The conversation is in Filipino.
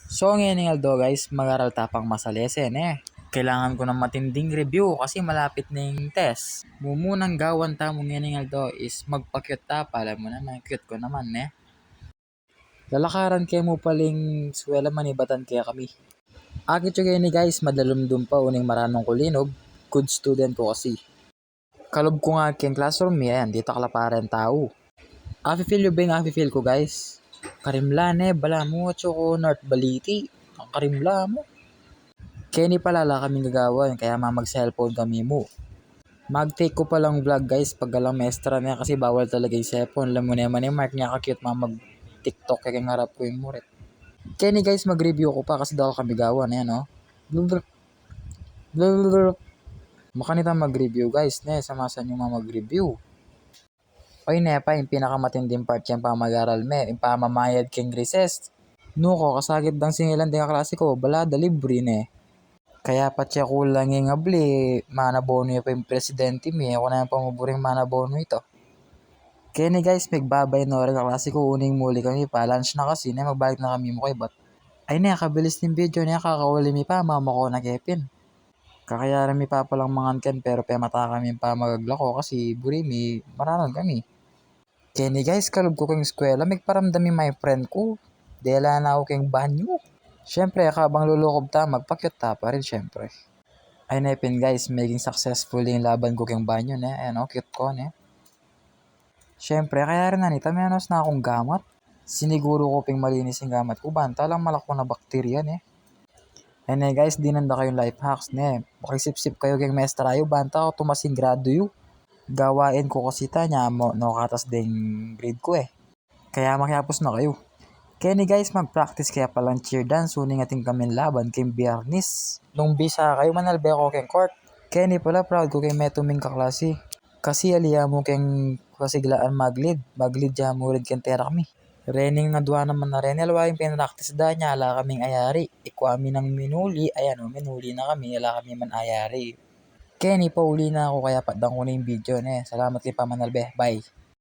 So ngayon nga daw guys, mag-aral tapang masalesen Kailangan ko ng matinding review kasi malapit na yung test. Mumunang gawan tamo ngayon nga daw is magpa-cute ta. Alam mo naman, cute ko naman Lalakaran kaya mo paling swela manibatan kaya kami. Akit yung ni guys, madalumdum pa uning maranong kulinog. Good student ko kasi. Kalob ko nga kayong classroom yan, dito kalaparen tao. Afi-feel yung ba yung afi-feel ko guys? Karimlan bala mo, tsoko North Baliti. Ang karimla mo. Kaya ni palala kaming gagawan, kaya mag-cellphone kami mo. Mag-take ko palang vlog guys pag alam mestra niya kasi bawal talaga yung cellphone. Alam mo naman yung mark niya ka-cute mag-tiktok kaya ngarap ko yung murit. Kaya ni guys mag-review ko pa kasi daw kami gawan, Blablabla. Makanita mag-review guys, samasan yung mga mag-review. Oy nepa, yung pinakamatinding part yung pamag-aral yung pamamayad king recess. Nuko, kasagit dang singilan din ka klase ko, balada libre Kaya pa siya kulang yung abli, manabono yung pa yung presidente ako na yung pamuburing manabono ito. Kaya ni guys, magbabay na rin kaklase ko, uning muli kami pa, lunch na kasi, magbalik na kami mo kay bat. Ay kabilis ng video kakawali mi pa, mama ko na kepin. Kakayara mi pa palang manganken pero mata kami pa magaglako kasi buri mi, maranon kami. Kaya ni guys, kalub ko kong eskwela, magparamdami my friend ko. Dela na ako keng banyo. Siyempre, kabang lulukob ta, magpakyot ta pa rin siyempre. Ay nepin guys, maging successful yung laban ko keng banyo cute ko Siyempre, kaya rin nanita, menos na akong gamat. Siniguro ko ping malinis yung gamat ko, banta lang malako na bakterya guys, di nanda kayong life hacks Makisip-sip kayo keng mestra banta ako tumasing grado Gawain ko kasi niya mo, katas ding grade ko Kaya makiapos na kayo. Kaya ni guys, mag-practice kaya palang cheer dance, suning ating kami laban kay Biyernes. Nung bisa kayo manalbe ako kay court. Kaya ni pala proud ko kay metuming kaklase. Kasi aliya mo keng kasiglaan maglid dya mo rin keng tera kami. Rening na duwa naman na rin, alwa yung pinractice da niya, ala kaming ayari. Ikwami ng minuli, minuli na kami, ala kami man ayari. Kaya ni pauli na ako kaya padang ko na yung video Salamat kay Pamanalbe, bye.